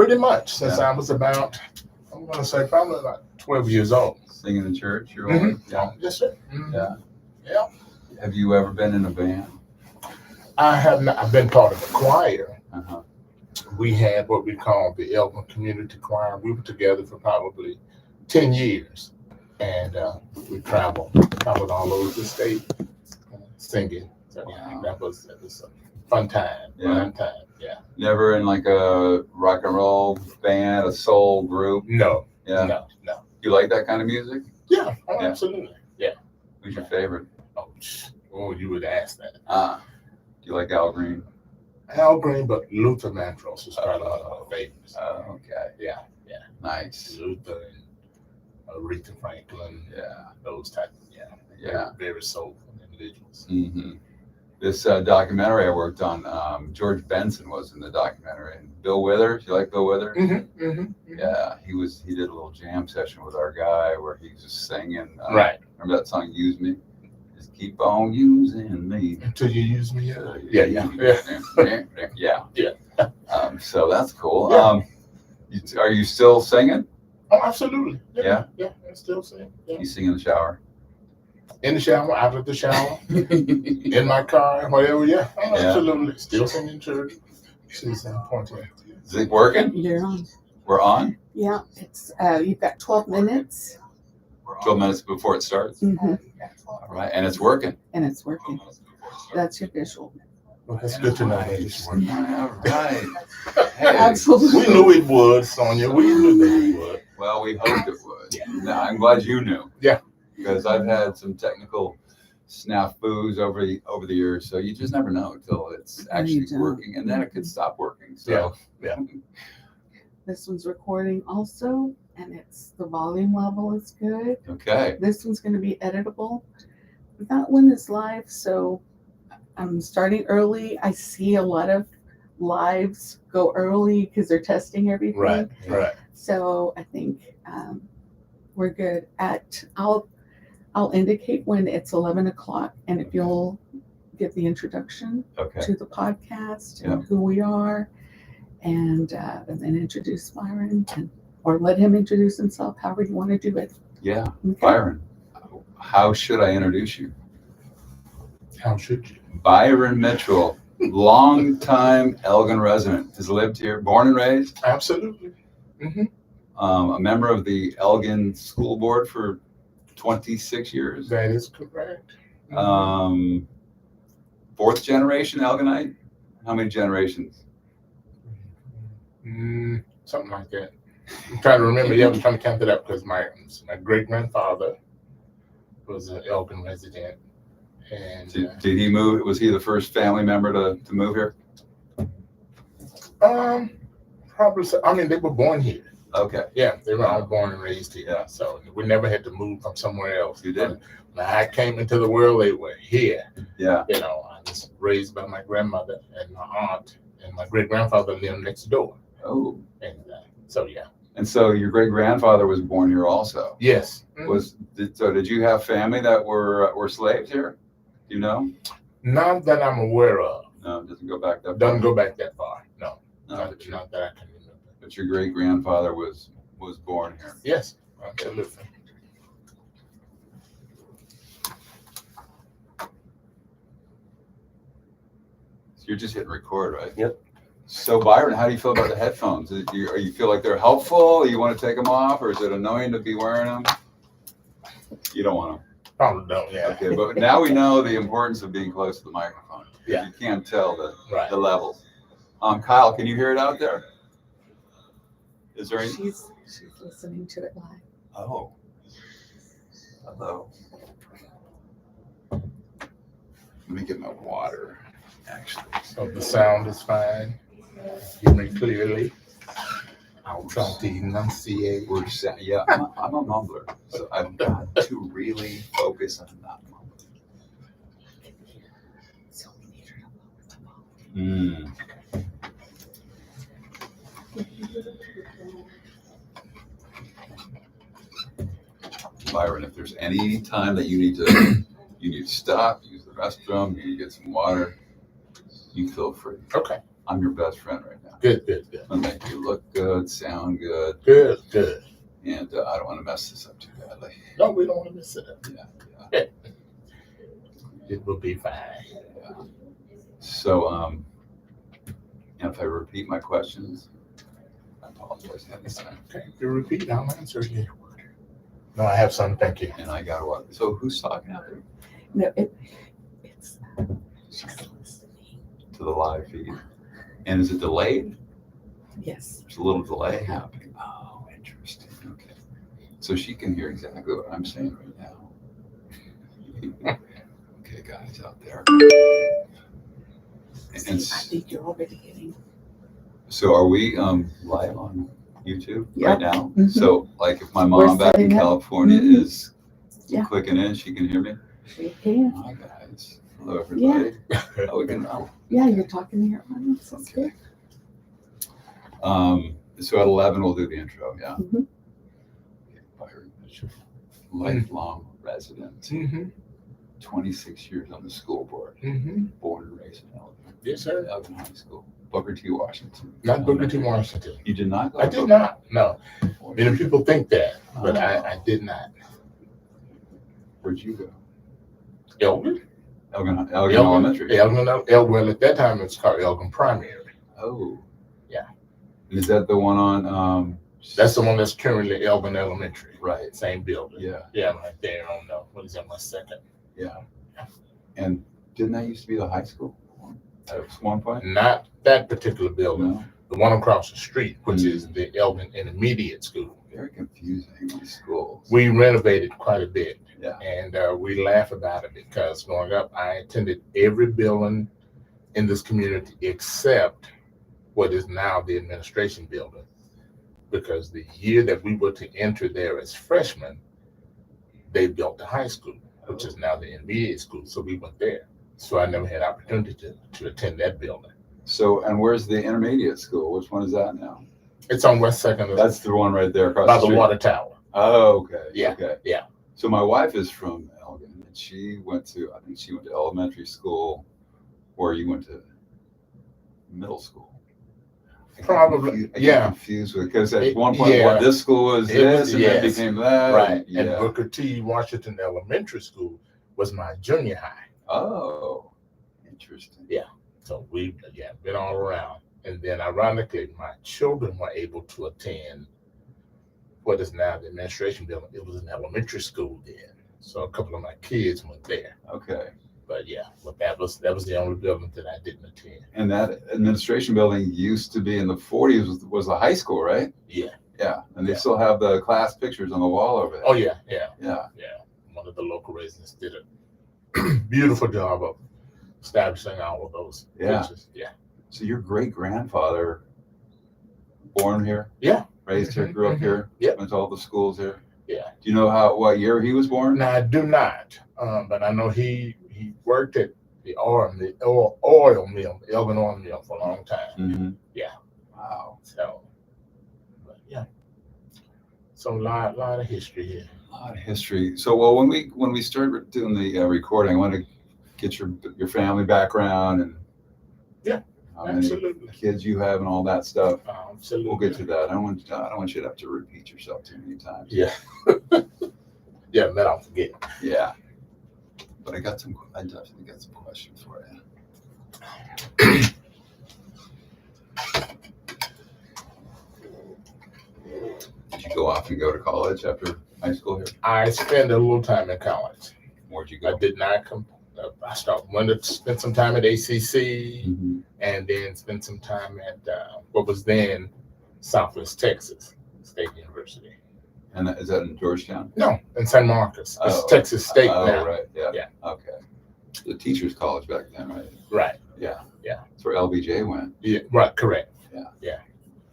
Pretty much since I was about, I'm going to say probably about 12 years old. Singing in church, you're always, Yeah. Yes, sir. Mm-hmm. Yeah. Have you ever been in a band? I have not. I've been part of a choir. Uh-huh. We had what we called the Elgin Community Choir. We were together for probably 10 years. And we traveled all over the state singing. So Wow. that was a fun time. Fun time. Yeah. Never in like a rock and roll band, a soul group? No. Yeah. No. You like that kind of music? Yeah. Absolutely. Yeah. Who's your favorite? Oh, you would ask that. Do you like Al Green? Al Green, but Luther Vandross is probably one of my favorites. Okay. Yeah. Nice. Luther and Aretha Franklin. Yeah. Those types. Yeah. Very soulful individuals. Mm-hmm. This documentary I worked on, George Benson was in the documentary, and Bill Withers. You like Bill Withers? Mm-hmm. Mm-hmm. Yeah, he did a little jam session with our guy where he was just singing. Right. Remember that song, "Use Me"? Just keep on using me until you use me. Yeah. So that's cool. Yeah. Are you still singing? Oh, absolutely. Yeah. I still sing. Yeah. You sing in the shower? In the shower, out of the shower, in my car, whatever. Yeah. Absolutely. Still singing in church. She's important. Is it working? You're on. We're on? Yeah. It's you've got 12 minutes. 12 minutes before it starts? Mm-hmm. All right. And it's working? And it's working. That's your visual. Well, that's good to know that it's working. All right. Hey, Absolutely. We knew it would, Sonia. We knew that it would. Well, we hoped it would. No, I'm glad you knew. Yeah. Because I've had some technical snafus over the years, so you just never know until it's actually working, and then it could stop working. So yeah. This one's recording also, and the volume level is good. Okay. This one's going to be editable. That one is live, so I'm starting early. I see a lot of lives go early because they're testing everything. Right. So I think we're good. I'll indicate when it's 11 o'clock, and if you'll give the introduction to the podcast and who we are, and then introduce Byron, or let him introduce himself, however you want to do it. Yeah. Okay. Byron, how should I introduce you? How should you? Byron Mitchell, longtime Elgin resident, has lived here, born and raised. Absolutely. Mm-hmm. A member of the Elgin School Board for 26 years. That is correct. Fourth generation Elginite? How many generations? Something like that. I'm trying to remember. Yeah, I'm trying to count it up because my great grandfather was an Elgin resident. And did he move? Was he the first family member to move here? Probably. So. I mean, they were born here. Okay. Yeah, they were all born and raised here. Yeah. So we never had to move from somewhere else. You did. When I came into the world, they were here. Yeah. You know, I was raised by my grandmother and my aunt, and my great grandfather lived next door. Oh. And so yeah. And so your great grandfather was born here also. Yes. Did you have family that were slaves here? Do you know? Not that I'm aware of. No, it doesn't go back that far. Doesn't go back that far. No. Not that I can remember. But your great grandfather was born here. Yes, absolutely. So you're just hitting record, right? Yep. So Byron, how do you feel about the headphones? Do you feel like they're helpful? You want to take them off, or is it annoying to be wearing them? You don't want them. Probably don't. Yeah. Okay, but now we know the importance of being close to the microphone. Yeah. You can't tell the levels. Kyle, can you hear it out there? Is there any? She's listening to it live. Oh. Hello. Let me get my water, actually. So the sound is fine. Hear me clearly. I'll try to enunciate. Yeah, I'm a mumbler, so I've got to really focus on not mumbling. So we need her to lower the volume. Byron, if there's any time that you need to stop, use the restroom, you need to get some water, you feel free. Okay. I'm your best friend right now. Good, good, good. I'll make you look good, sound good, Good, good. and I don't want to mess this up too badly. No, we don't want to miss it. Yeah. It will be fine. Yeah. So, and if I repeat my questions, I apologize ahead of time. Okay, you repeat, I'll answer again. No, I have some, thank you. And I got what? So who's talking out there? No, it's just listening. To the live feed. And is it delayed? Yes. There's a little delay happening. Oh, interesting. Okay. So she can hear exactly what I'm saying right now. Okay, guys out there. See, I think you're already getting. So are we live on YouTube Yep. right now? Mhm. So like if my We're mom back in setting up. California Mhm. is Yeah. clicking in, she can hear me? She can. Hi guys. Hello everybody. Oh, we can now. Yeah, you're talking to your audience. That's Okay. good. So at 11 we'll do the intro, yeah. Mhm. Okay, Byron, lifelong resident, Mm-hmm. 26 years on the school board, Mm-hmm. born and raised in Elgin. Yes, sir. Elgin High School, Booker T. Washington. Not Booker T. Washington. You did not go I to did Booker? not. No. Many people think that, but Oh. I did not. Where'd you go? Elgin? Elgin Elementary. Elgin. Well, at that time it's called Elgin Primary. Oh. Yeah. Is that the one on? That's the one that's currently Elgin Elementary. Right. Same building. Yeah. Yeah, right there on what is that? My second. Yeah. And didn't that used to be the high school at one point? Not that particular building. No. The one across the street, which is the Elgin Intermediate School. Very confusing, these schools. We renovated quite a bit. Yeah. And we laugh about it because growing up, I attended every building in this community except what is now the administration building. Because the year that we were to enter there as freshmen, they built the high school, which is now the intermediate school. So we went there. So I never had opportunity to attend that building. So, and where's the intermediate school? Which one is that now? It's on West Second. That's the one right there across by the the street. water tower. Oh, okay. Yeah. Okay. Yeah. So my wife is from Elgin, and I think she went to elementary school, where you went to middle school. Probably, I get yeah. confused with, because at one point, Yeah. what, this school was It this, was- and then it yes. became that. Right. Yeah. And Booker T. Washington Elementary School was my junior high. Oh, interesting. So we, been all around. And then ironically, my children were able to attend what is now the administration building. It was an elementary school then. So a couple of my kids went there. Okay. But that was the only building that I didn't attend. And that administration building used to be in the 40s was the high school, right? Yeah. Yeah. And they Yeah. still have the class pictures on the wall over there. Oh yeah. Yeah. One of the local residents did a beautiful job of establishing all of those Yeah. pictures. Yeah. So your great grandfather, born here? Yeah. Raised here, grew up here? Yep. Went to all the schools here? Yeah. Do you know what year he was born? Now I do not, but I know he worked at the oil mill, Elgin oil mill for a long time. Mm-hmm. Yeah. Wow. So, but yeah. So a lot of history here. A lot of history. So, well, when we start doing the recording, I want to get your family background and Yeah, how many absolutely. kids you have and all that stuff. Absolutely. We'll get to that. I don't want you to have to repeat yourself too many times. Yeah. Yeah, that I'll forget. Yeah. But I definitely got some questions for you. Did you go off and go to college after high school here? I spent a little time in college. Where'd you I go? did not come. Went to spend some time at ACC Mhm. and then spent some time at what was then Southwest Texas State University. And is that in Georgetown? No, in San Marcos. It's Oh. Texas State Oh, now. right. Yeah. Yeah. Okay. The teachers' college back then, right? Right. Yeah. Yeah. That's where LBJ went. Yeah. Right. Correct. Yeah. Yeah.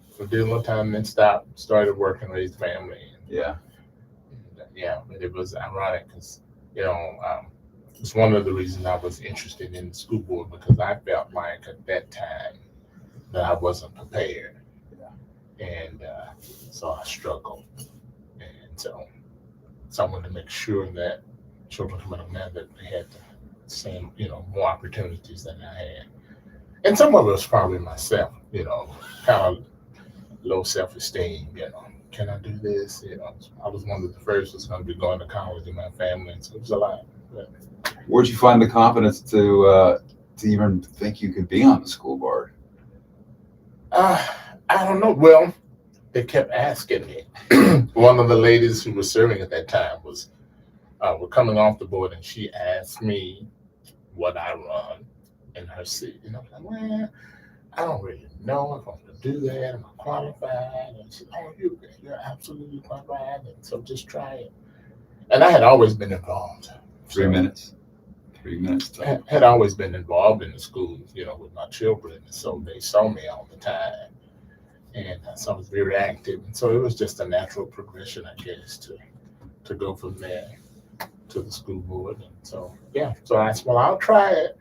So did a little time, then stopped, started working, raised family. Yeah. Yeah, but it was ironic because, it's one of the reasons I was interested in the school board because I felt like at that time that I wasn't prepared. Yeah. And so I struggled. And so I wanted to make sure that children coming up now that they had the same, more opportunities than I had. And some of it was probably myself, kind of low self-esteem, Can I do this? I was one of the first was going to be going to college in my family, and so it was a lot. But, Where'd you find the confidence to even think you could be on the school board? I don't know. Well, they kept asking me. One of the ladies who was serving at that time was were coming off the board, and she asked me what I run in her seat. And I was like, well, I don't really know if I'm going to do that. Am I qualified? And she said, oh, you're absolutely qualified. And so just try it. And I had always been involved. 3 minutes. 3 minutes. Had always been involved in the schools, with my children. And so they saw me all the time. And so I was very active. And so it was just a natural progression, I guess, to go from there to the school board. And so, yeah. So I said, well, I'll try it.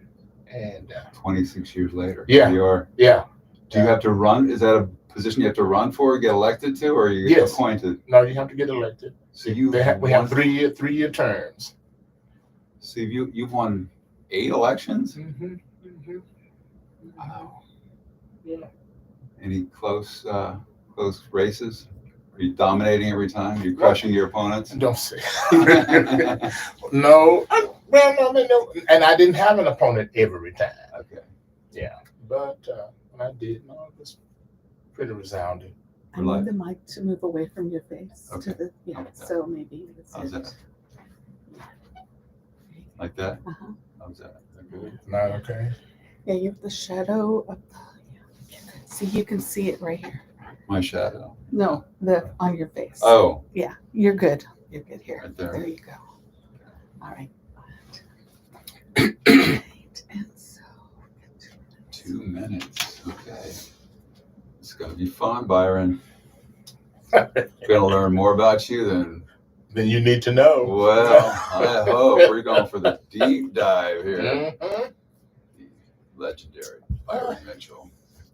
And 26 years later. Yeah. You are. Yeah. Do you have to run? Is that a position you have to run for, get elected to, or are you Yes. appointed? No, you have to get elected. So we have 3-year terms. So you've won 8 elections? Mm-hmm. Mm-hmm. Wow. Yeah. Any close races? Are you dominating every time? Are you crushing your opponents? Don't say. No. No. And I didn't have an opponent every time. Okay. Yeah. But when I did, it was pretty resounding. I need the mic to move away from your face. Okay. Okay. So maybe it's How's that? Like that? Uh-huh. How's that? Is that good? Not okay. Yeah, you have the shadow of the. Yeah. See, you can see it right here. My shadow. No, the on your face. Oh, Yeah, you're good. You're good here. Right there. There you go. All right. And so 2 minutes. Okay. It's going to be fun, Byron. Going to learn more about you than. Then you need to know. Well, I hope we're going for the deep dive here. Mm-hmm. Legendary Byron Mitchell.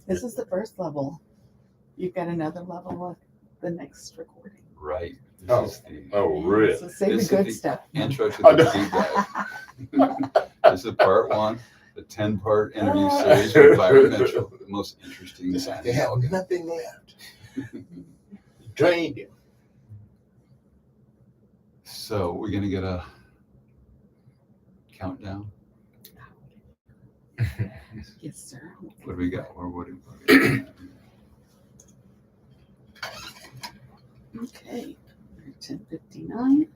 this is the first level. You've got another level with the next recording. Right. Oh. This is the Oh, really? So say This the is good the stuff. intro to Oh, the no. deep dive. This is part 1, the 10-part interview series with Byron Mitchell, the most interesting It's man. like they have nothing left. Drained it. So we're going to get a countdown. Yes, sir. What do we got? What do we got? Okay. 10:59.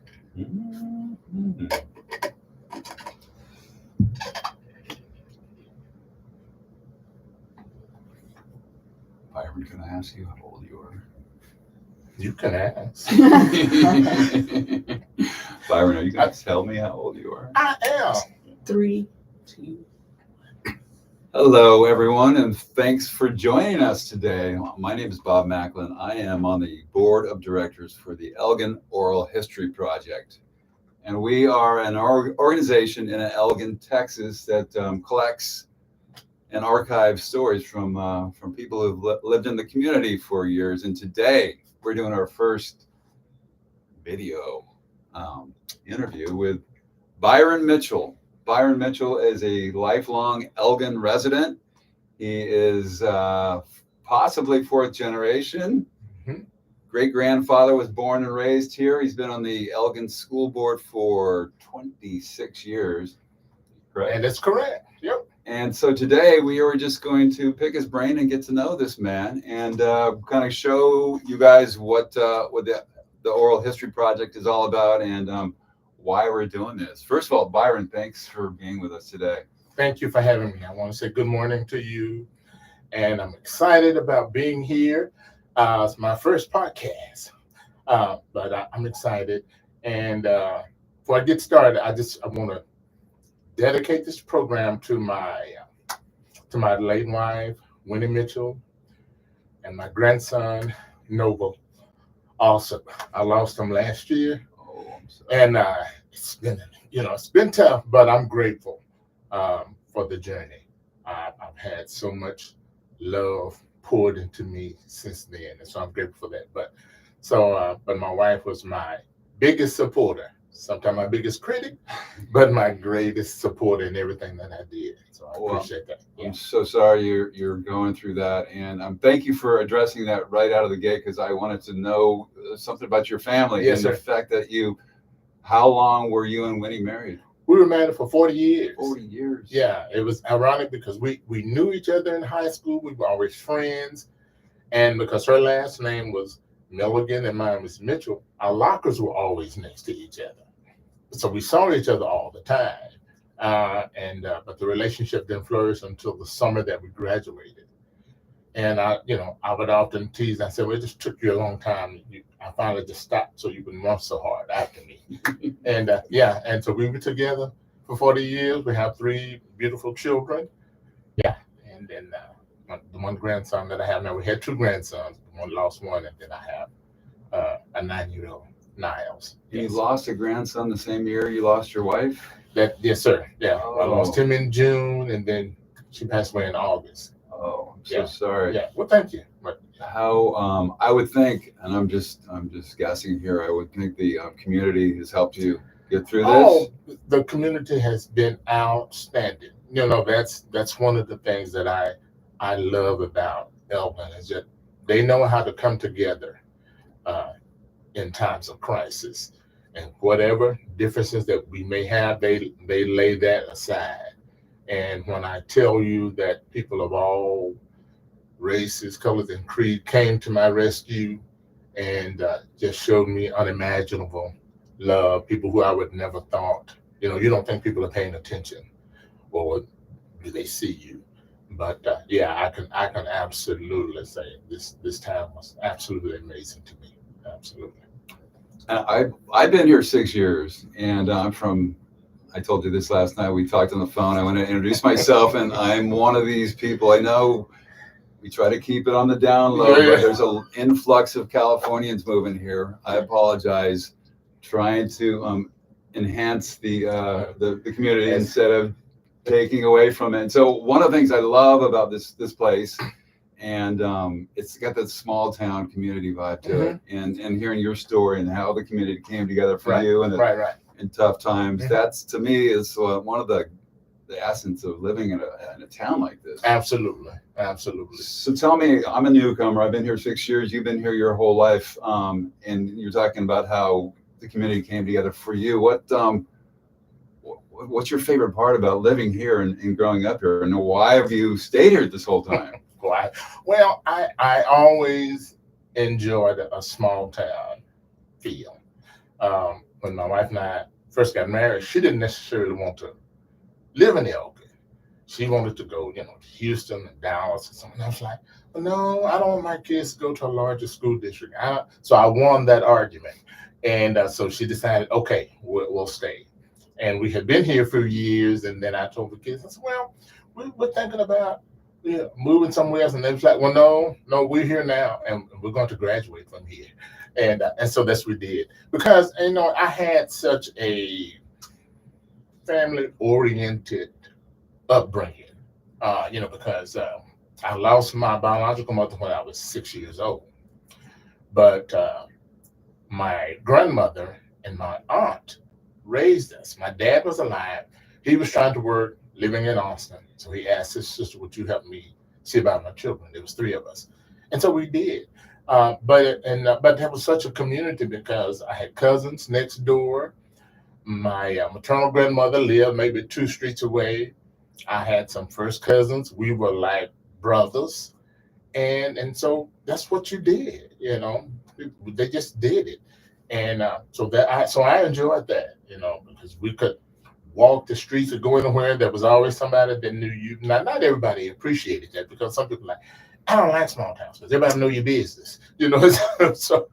Byron, can I ask you how old you are? You can ask. Byron, are you going to tell me how old you are? I am. 3, 2. Hello, everyone, and thanks for joining us today. My name is Bob Makela. I am on the board of directors for the Elgin Oral History Project. And we are an organization in Elgin, Texas that collects and archives stories from people who've lived in the community for years. And today we're doing our first video interview with Byron Mitchell. Byron Mitchell is a lifelong Elgin resident. He is possibly 4th generation. Mm-hmm. Great-grandfather was born and raised here. He's been on the Elgin School Board for 26 years. Correct? And that's correct. Yep. And so today we are just going to pick his brain and get to know this man and kind of show you guys what the Oral History Project is all about and why we're doing this. First of all, Byron, thanks for being with us today. Thank you for having me. I want to say good morning to you. And I'm excited about being here. It's my first podcast, but I'm excited. And before I get started, I want to dedicate this program to my late wife, Winnie Mitchell, and my grandson, Noble. Also, I lost him last year. Oh, I'm sorry. And it's been tough, but I'm grateful for the journey. I've had so much love poured into me since then, and so I'm grateful for that. But my wife was my biggest supporter. sometimes my biggest critic, but my greatest supporter in everything that I did. So I appreciate that. I'm so sorry you're going through that, and thank you for addressing that right out of the gate, because I wanted to know something about your family. Yes, and sir. The fact that how long were you and Winnie married? We were married for 40 years. 40 years. Yeah, it was ironic because we knew each other in high school. We were always friends. And because her last name was Milligan and mine was Mitchell, our lockers were always next to each other. So we saw each other all the time. But the relationship didn't flourish until the summer that we graduated. And I would often tease. I said, "Well, it just took you a long time. I finally just stopped so you wouldn't run so hard after me." And so we were together for 40 years. We have 3 beautiful children. Yeah, and then the one grandson that I have now. We had 2 grandsons. One lost one, and then I have a 9-year-old, Niles. Yes. You lost a grandson the same year you lost your wife? Yes, sir. Yeah, Oh. I lost him in June, and then she passed away in August. Oh, I'm so sorry. Yeah. Well, thank you. But how I would think, and I'm just guessing here, I would think the community has helped you get through this. Oh, the community has been outstanding. That's one of the things that I love about Elgin is that they know how to come together in times of crisis, and whatever differences that we may have, they lay that aside. And when I tell you that people of all races, colors, and creed came to my rescue and just showed me unimaginable love, people who I would never thought, you don't think people are paying attention, or do they see you? But I can absolutely say this time was absolutely amazing to me. Absolutely. I've been here 6 years, and I'm from. I told you this last night. We talked on the phone. I want to introduce myself, and I'm one of these people. I know we try to keep it on the down low, but there's an influx of Californians moving here. I apologize. Trying to enhance the community instead of taking away from it. And so one of the things I love about this place, and it's got that small town community vibe to it, and hearing your story and how the community came together for you and in tough times, that's to me is one of the essence of living in a town like this. Absolutely. So tell me, I'm a newcomer. I've been here 6 years. You've been here your whole life, and you're talking about how the community came together for you. What's your favorite part about living here and growing up here, and why have you stayed here this whole time? Well, I always enjoyed a small town feel. When my wife and I first got married, she didn't necessarily want to live in Elgin. She wanted to go, to Houston and Dallas or something. I was like, well, no, I don't want my kids to go to a larger school district. So I won that argument. And so she decided, okay, we'll stay. And we had been here for years. And then I told the kids, I said, well, we're thinking about moving somewhere else. And they was like, well, no, we're here now. And we're going to graduate from here. And so that's what we did. Because, I had such a family-oriented upbringing, because I lost my biological mother when I was 6 years old. But my grandmother and my aunt raised us. My dad was alive. He was trying to work, living in Austin. So he asked his sister, would you help me see about my children? There was 3 of us. And so we did. But there was such a community because I had cousins next door. My maternal grandmother lived maybe 2 streets away. I had some first cousins. We were like brothers. And so that's what you did, They just did it. And so I enjoyed that, because we could walk the streets or go anywhere. There was always somebody that knew you. Not everybody appreciated that, because some people like, I don't like small towns because everybody know your business, So,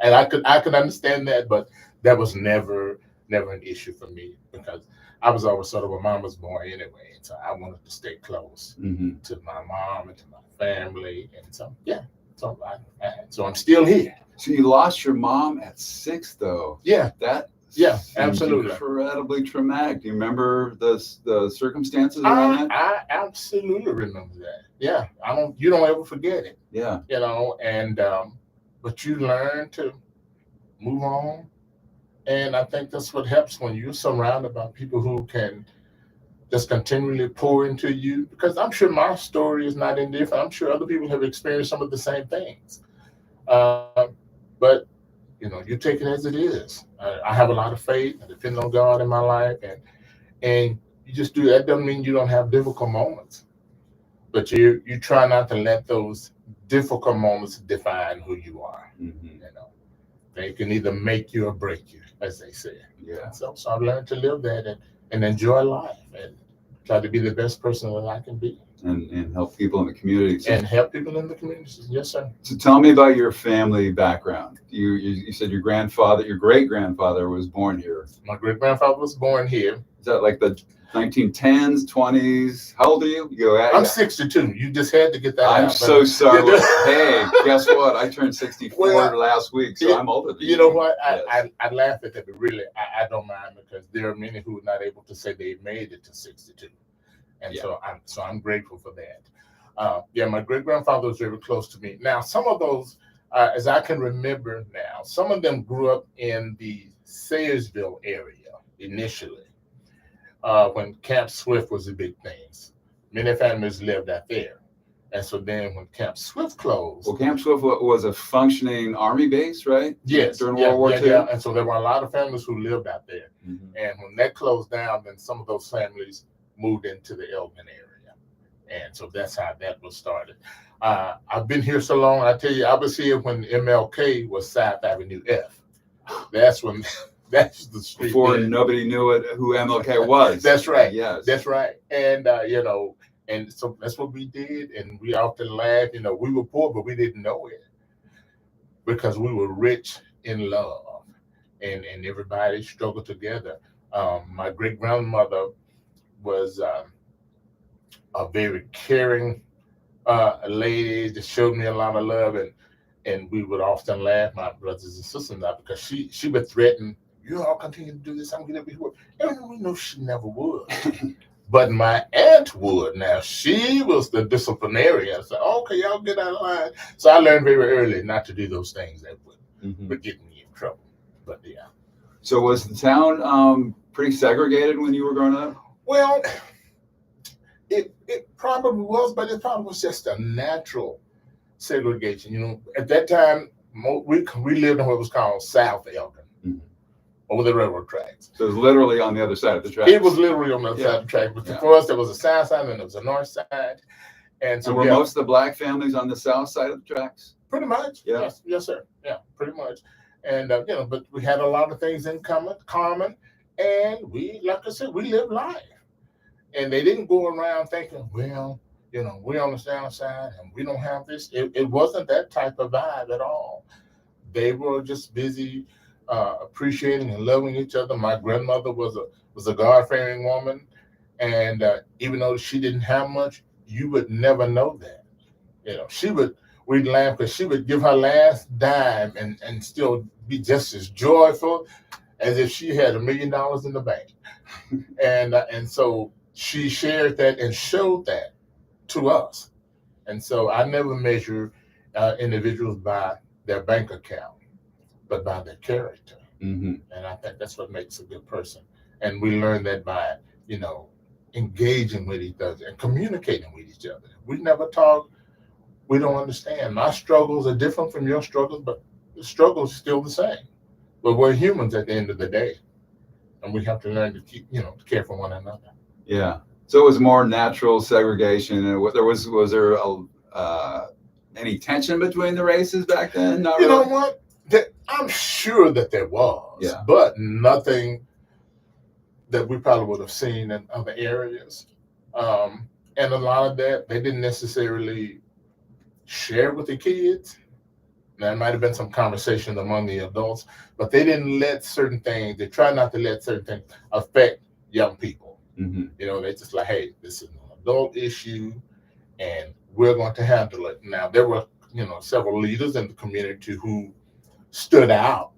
and I could understand that, but that was never an issue for me, because I was always sort of a mama's boy anyway. And so I wanted to stay close to my mom and to my family. And so, so I'm still here. So you lost your mom at 6, though. Yeah. Absolutely. Incredibly traumatic. Do you remember the circumstances around that? I absolutely remember that. Yeah. You don't ever forget it. Yeah. And but you learn to move on, And I think that's what helps when you're surrounded by people who can just continually pour into you. Because I'm sure my story is not any different. I'm sure other people have experienced some of the same things. But you take it as it is. I have a lot of faith. I depend on God in my life, and you just do that. Doesn't mean you don't have difficult moments, but you try not to let those difficult moments define who you are. They can either make you or break you, as they say. Yeah. So I've learned to live that and enjoy life and try to be the best person that I can be. And help people in the community. And help people in the community. Yes, sir. So tell me about your family background. You said your great grandfather was born here. My great grandfather was born here. Is that like the 1910s, 20s? How old are you? I'm 62. You just had to get that I'm out. so sorry. Hey, guess what? I turned 64 last week, so I'm older than you. You know what? Yes. I laugh at that, but really, I don't mind, because there are many who are not able to say they made it to 62. And so I'm grateful for that. My great grandfather was very close to me. Now, some of those, as I can remember now, some of them grew up in the Sayersville area initially, when Camp Swift was a big thing. Many families lived out there. And so then when Camp Swift closed. Well, Camp Swift was a functioning Army base, right? Yes. During World War II. Yeah. And so there were a lot of families who lived out there. And when that closed down, then some of those families moved into the Elgin area. And so that's how that was started. I've been here so long, I tell you, I was here when MLK was South Avenue F. That's the street. Before nobody knew who MLK was. That's right. Yes. That's right. And, and so that's what we did. And we often laugh, we were poor, but we didn't know it, because we were rich in love, and everybody struggled together. My great grandmother was a very caring lady that showed me a lot of love, and we would often laugh, my brothers and sisters, because she would threaten, you all continue to do this, I'm gonna be here. And we know she never would. But my aunt would. Now, she was the disciplinarian. So, okay, y'all get out of line. So I learned very early not to do those things that would get me in trouble. But yeah. So was the town pretty segregated when you were growing up? Well, it probably was, but it probably was just a natural segregation. At that time, we lived in what was called South Elgin, over the railroad tracks. So it was literally on the other side of the tracks. It was literally on the other side of the track. But for us, there was a south side and there was a north side. And so were most of the black families on the south side of the tracks? Pretty much. Yeah. Yes, sir. Yeah, pretty much. And but we had a lot of things in common, and we, like I said, we lived life. And they didn't go around thinking, well, we're on the south side and we don't have this. It wasn't that type of vibe at all. They were just busy appreciating and loving each other. My grandmother was a God-fearing woman, and even though she didn't have much, you would never know that. We'd laugh because she would give her last dime and still be just as joyful as if she had $1 million in the bank. And so she shared that and showed that to us. And so I never measure individuals by their bank account, but by their character. And I think that's what makes a good person. And we learn that by, engaging with each other and communicating with each other. We never talk. We don't understand. My struggles are different from your struggles, but the struggle is still the same. But we're humans at the end of the day. And we have to learn to keep, to care for one another. Yeah. So it was more natural segregation. And was there any tension between the races back then? Not really? You know what? I'm sure that there was, but nothing that we probably would have seen in other areas. And a lot of that, they didn't necessarily share with the kids. There might have been some conversations among the adults, but they didn't let certain things, they try not to let certain things affect young people. They just like, hey, this is an adult issue and we're going to handle it. Now, there were, several leaders in the community who stood out.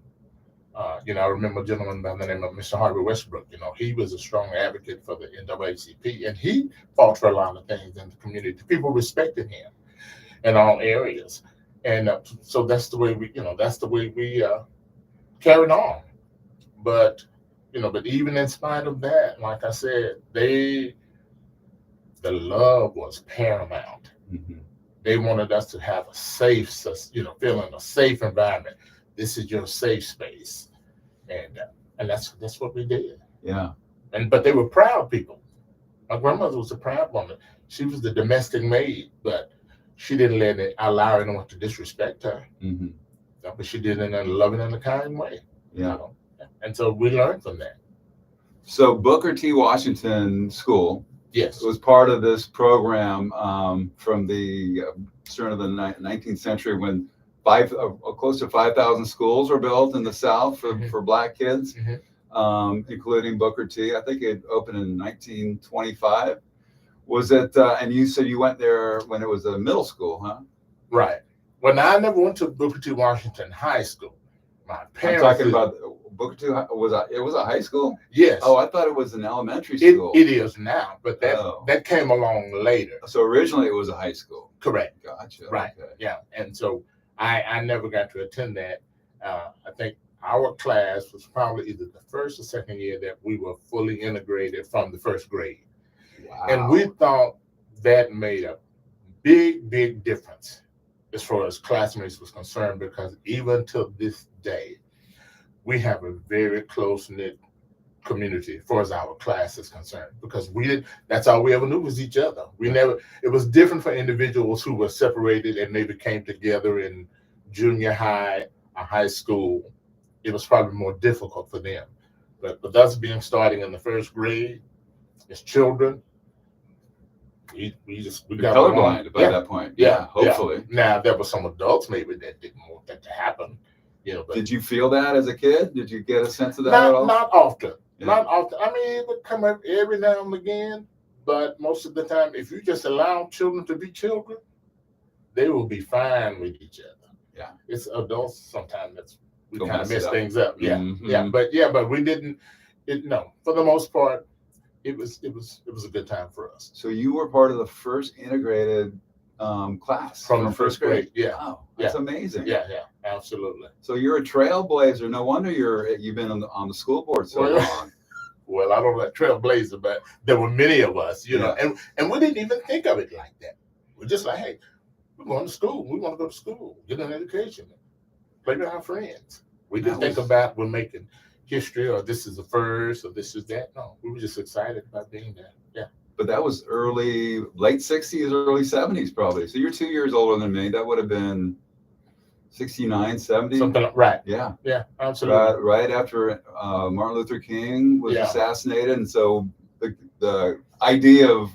I remember a gentleman by the name of Mr. Harvey Westbrook. He was a strong advocate for the NAACP, and he fought for a lot of things in the community. People respected him in all areas, and so that's the way we carried on. But but even in spite of that, like I said, the love was paramount. Mhm. They wanted us to have a safe, feel in a safe environment. This is your safe space, and that's what we did. Yeah. But they were proud people. My grandmother was a proud woman. She was the domestic maid, but she didn't allow anyone to disrespect her. Hmm. But she did it in a loving and a kind way. Yeah. And so we learned from that. So Booker T. Washington School Yes. was part of this program from the turn of the 19th century when close to 5,000 schools were built in the South for Black kids, including Booker T. I think it opened in 1925. Was it? And you said you went there when it was a middle school, huh? Right. Well, now I never went to Booker T. Washington High School. My parents. I'm talking about Booker T. It was a high school? Yes. Oh, I thought it was an elementary school. It is now, but that came along later. So originally it was a high school. Correct. Gotcha. Right. Okay. Yeah. And so I never got to attend that. I think our class was probably either the first or second year that we were fully integrated from the first grade. Wow. And we thought that made a big, big difference as far as classmates was concerned, because even to this day, we have a very close-knit community as far as our class is concerned, because that's all we ever knew was each other. It was different for individuals who were separated and maybe came together in junior high or high school. It was probably more difficult for them. But with us starting in the first grade as children, we got colorblind by that point. Yeah, hopefully. Now there were some adults maybe that didn't want that to happen. But did you feel that as a kid? Did you get a sense of that at all? Not often. Yeah. Not often. I mean, it would come up every now and again, but most of the time, if you just allow children to be children, they will be fine with each other. Yeah. It's adults sometimes we Don't kind of mess mess it up. things up. Yeah. Mhm. But we didn't. No, for the most part, it was a good time for us. So you were part of the first integrated class From the first grade. Yeah. Wow, that's amazing. Yeah, absolutely. So you're a trailblazer. No wonder you've been on the school board so long. Well, I don't know that trailblazer, but there were many of us, and we didn't even think of it like that. We're just like, hey, we're going to school. We want to go to school, get an education, play with our friends. We didn't think about we're making history or this is the first or this is that. No, we were just excited about being there. Yeah. But that was late 60s, early 70s probably. So you're 2 years older than me. That would have been 69, 70. Something like, right. Yeah. Yeah, absolutely. Right after Martin Luther King was assassinated. And so the idea of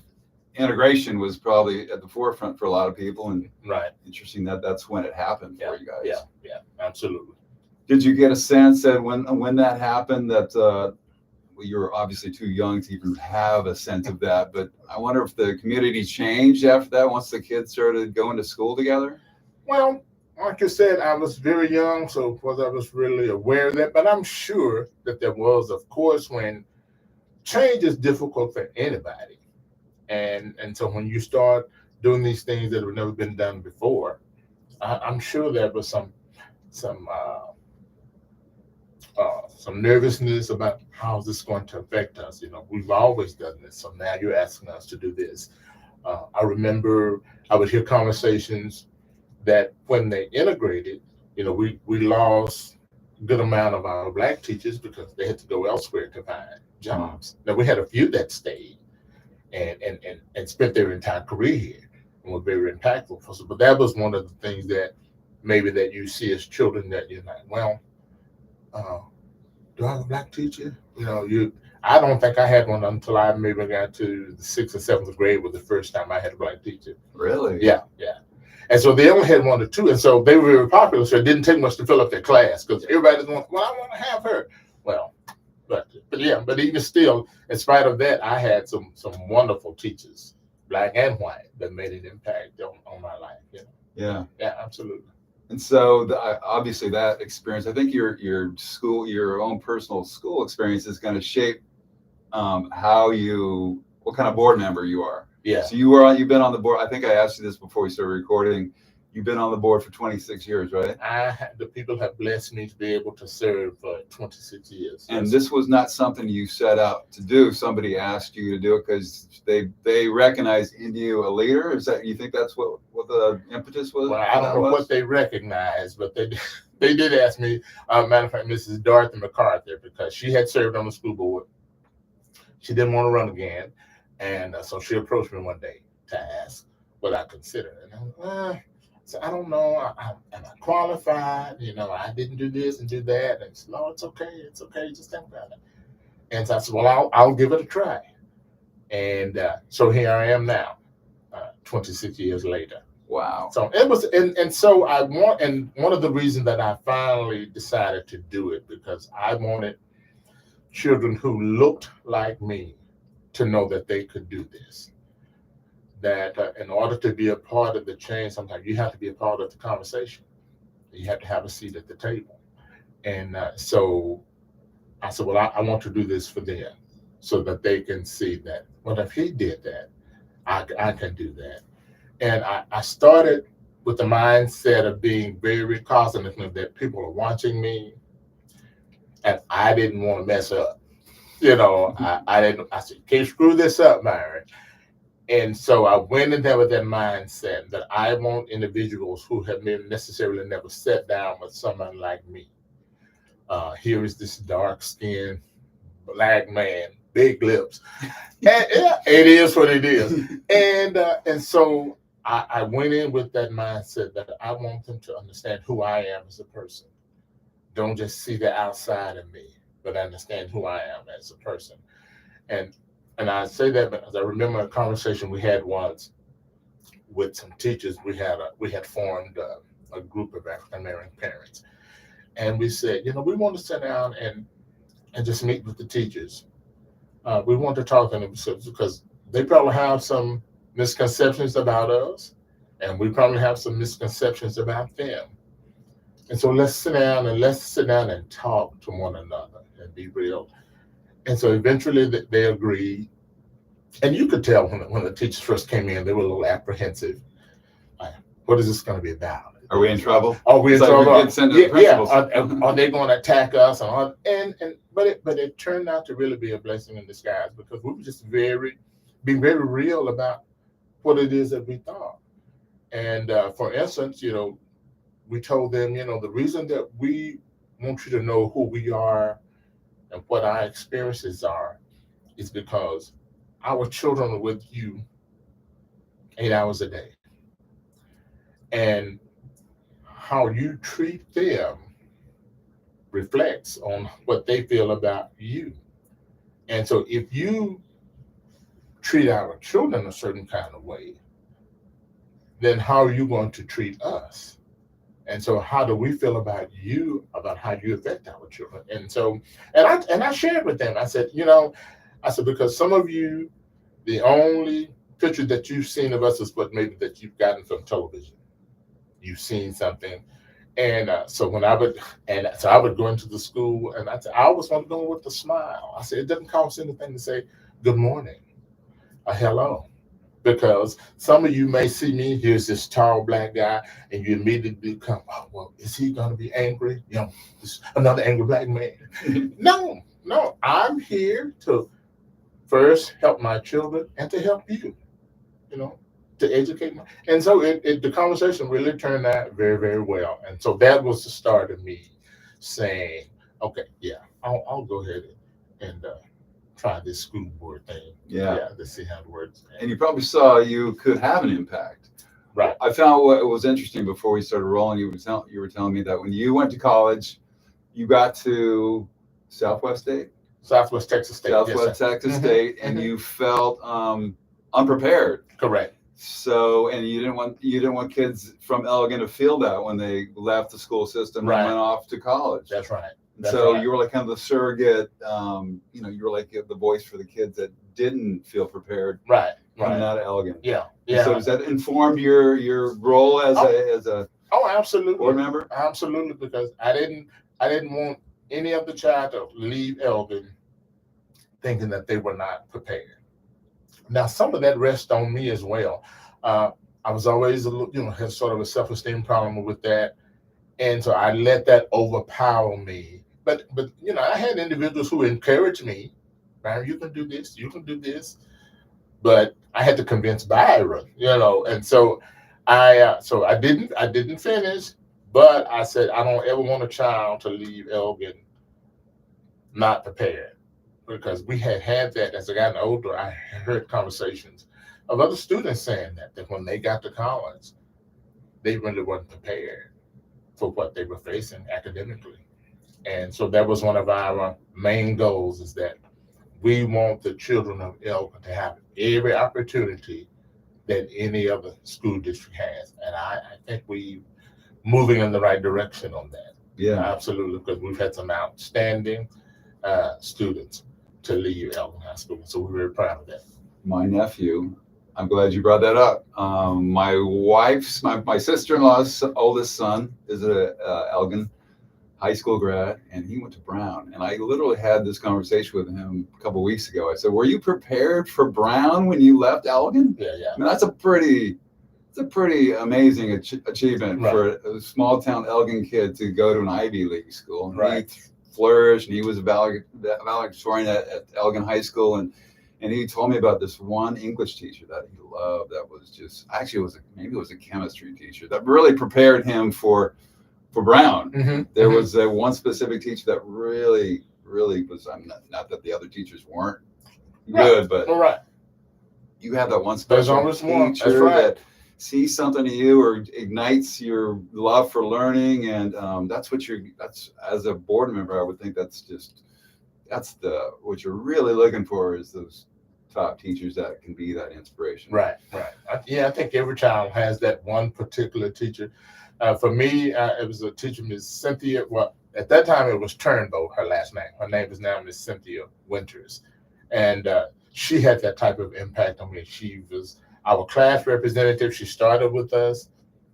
integration was probably at the forefront for a lot of people. And interesting that's when it happened for you guys. Yeah, absolutely. Did you get a sense that when that happened that you were obviously too young to even have a sense of that, but I wonder if the community changed after that once the kids started going to school together? Well, like you said, I was very young, so of course I was really aware of that, but I'm sure that there was, of course, when change is difficult for anybody. And so when you start doing these things that have never been done before, I'm sure there was some nervousness about how is this going to affect us. We've always done this, so now you're asking us to do this. I remember I would hear conversations that when they integrated, we lost a good amount of our Black teachers because they had to go elsewhere to find jobs. Now we had a few that stayed and spent their entire career here and were very impactful for us. But that was one of the things that maybe that you see as children that you're like, well, do I have a Black teacher? I don't think I had one until I maybe got to the 6th or 7th grade was the first time I had a Black teacher. Really? Yeah. And so they only had 1 or 2, and so they were very popular. So it didn't take much to fill up their class because everybody's going, well, I want to have her. Well, but even still, in spite of that, I had some wonderful teachers, Black and white, that made an impact on my life. Yeah, absolutely. And so obviously that experience, I think your own personal school experience is going to shape what kind of board member you are. Yeah. So you've been on the board. I think I asked you this before we started recording. You've been on the board for 26 years, right? The people have blessed me to be able to serve for 26 years. And this was not something you set out to do. Somebody asked you to do it because they recognized in you a leader. Is that, you think that's what the impetus was? Well, I don't know what they recognized, but they did ask me. Matter of fact, Mrs. Dorothy McCarthy, because she had served on the school board. She didn't want to run again, and so she approached me one day to ask what I considered. And I said, I don't know. Am I qualified? I didn't do this and do that. And she said, no, it's okay. It's okay. Just think about it. And so I said, well, I'll give it a try. And so here I am now, 26 years later. Wow. So it was, and so and one of the reasons that I finally decided to do it, because I wanted children who looked like me to know that they could do this. That in order to be a part of the change, sometimes you have to be a part of the conversation. You have to have a seat at the table. And so I said, well, I want to do this for them so that they can see that, well, if he did that, I can do that. And I started with the mindset of being very cognizant that people are watching me, and I didn't want to mess up. I said, can't screw this up, Byron. And so I went in there with that mindset that I want individuals who have necessarily never sat down with someone like me. Here is this dark-skinned black man, big lips. And yeah, it is what it is. And so I went in with that mindset that I want them to understand who I am as a person. Don't just see the outside of me, but understand who I am as a person. And I say that because I remember a conversation we had once with some teachers. We had formed a group of African American parents, and we said, we want to sit down and just meet with the teachers. We want to talk to them because they probably have some misconceptions about us, and we probably have some misconceptions about them. And so let's sit down and talk to one another and be real. And so eventually they agreed. And you could tell when the teachers first came in, they were a little apprehensive. Like, what is this going to be about? Are we in trouble? Are we in trouble? Are they going to attack us? But it turned out to really be a blessing in disguise, because we were just being very real about what it is that we thought. And for instance, we told them, the reason that we want you to know who we are and what our experiences are is because our children are with you 8 hours a day. And how you treat them reflects on what they feel about you. And so if you treat our children a certain kind of way, then how are you going to treat us? And so how do we feel about you, about how you affect our children? And so, and I shared with them, I said, because some of you, the only picture that you've seen of us is what maybe that you've gotten from television. You've seen something. And so I would go into the school, and I always want to go with a smile. I said, it doesn't cost anything to say good morning or hello. Because some of you may see me, here's this tall black guy, and you immediately become, oh, well, is he going to be angry? Another angry black man. No, I'm here to first help my children and to help you, to educate them. And so the conversation really turned out very, very well. And so that was the start of me saying, okay, yeah, I'll go ahead and try this school board thing. Yeah, to see how it works. And you probably saw you could have an impact. Right. I found what was interesting before we started rolling. You were telling me that when you went to college, you got to Southwest Texas State, and you felt unprepared. Correct. So, and you didn't want kids from Elgin to feel that when they left the school system and went off to college. That's right. You were like kind of the surrogate, you were like the voice for the kids that didn't feel prepared. Right. Coming out of Elgin. Yeah. So does that inform your role as a absolutely board member? Absolutely, because I didn't want any of the child to leave Elgin thinking that they were not prepared. Now, some of that rests on me as well. I was always had sort of a self-esteem problem with that, and so I let that overpower me. But I had individuals who encouraged me, "Man, you can do this, you can do this." But I had to convince Byron, and so I didn't finish, but I said I don't ever want a child to leave Elgin not prepared, because we had that as I got older. I heard conversations of other students saying that when they got to college, they really weren't prepared for what they were facing academically. And so that was one of our main goals, is that we want the children of Elgin to have every opportunity that any other school district has. And I think we moving in the right direction on that. Yeah, Absolutely, because we've had some outstanding students to leave Elgin High School. So we're very proud of that. my nephew. I'm glad you brought that up. My sister-in-law's oldest son is a Elgin high school grad, and he went to Brown. And I literally had this conversation with him a couple of weeks ago. I said, "Were you prepared for Brown when you left Elgin?" Yeah. I mean, that's a pretty amazing achievement for a small town Elgin kid to go to an Ivy League school. And Right. he flourished, and he was a valedictorian at Elgin High School. And he told me about this one English teacher that he loved. That was just maybe it was a chemistry teacher that really prepared him for Brown. Mm-hmm. There was one specific teacher that really was. I'm not that the other teachers weren't good, but Right. you have that one There's special always one. That's teacher right. that sees something in you or ignites your love for learning, and that's as a board member, I would think that's what you're really looking for, is those top teachers that can be that inspiration. Right. I think every child has that one particular teacher. For me, it was a teacher, Miss Cynthia. Well, at that time it was Turnbow, her last name. Her name is now Miss Cynthia Winters, and she had that type of impact on me. She was our class representative. She started with us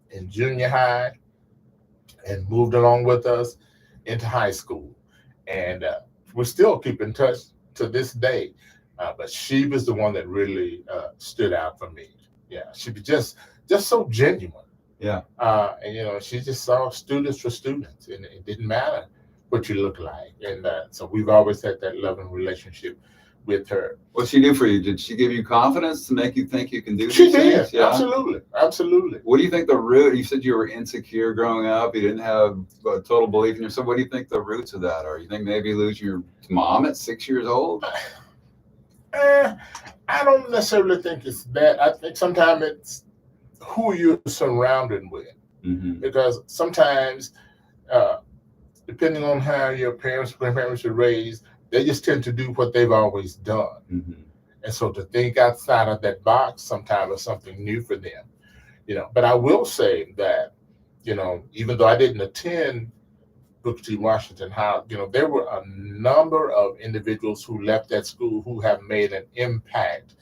in junior high and moved along with us into high school, and we still keep in touch to this day. But she was the one that really stood out for me. Yeah, she was just so genuine. Yeah. And she just saw students for students, and it didn't matter what you look like. And so we've always had that loving relationship with her. What'd she do for you? Did she give you confidence to make you think you can do She these did. things? Yeah. Absolutely. What do you think the root? You said you were insecure growing up. You didn't have a total belief in yourself. What do you think the roots of that are? You think maybe losing your mom at 6 years old? I don't necessarily think it's that. I think sometimes it's who you're surrounded with. Mm-hmm. Because sometimes, depending on how your parents, grandparents were raised, they just tend to do what they've always done. Mm-hmm. And so to think outside of that box sometimes is something new for them. But I will say that, even though I didn't attend Booker T. Washington High, there were a number of individuals who left that school who have made an impact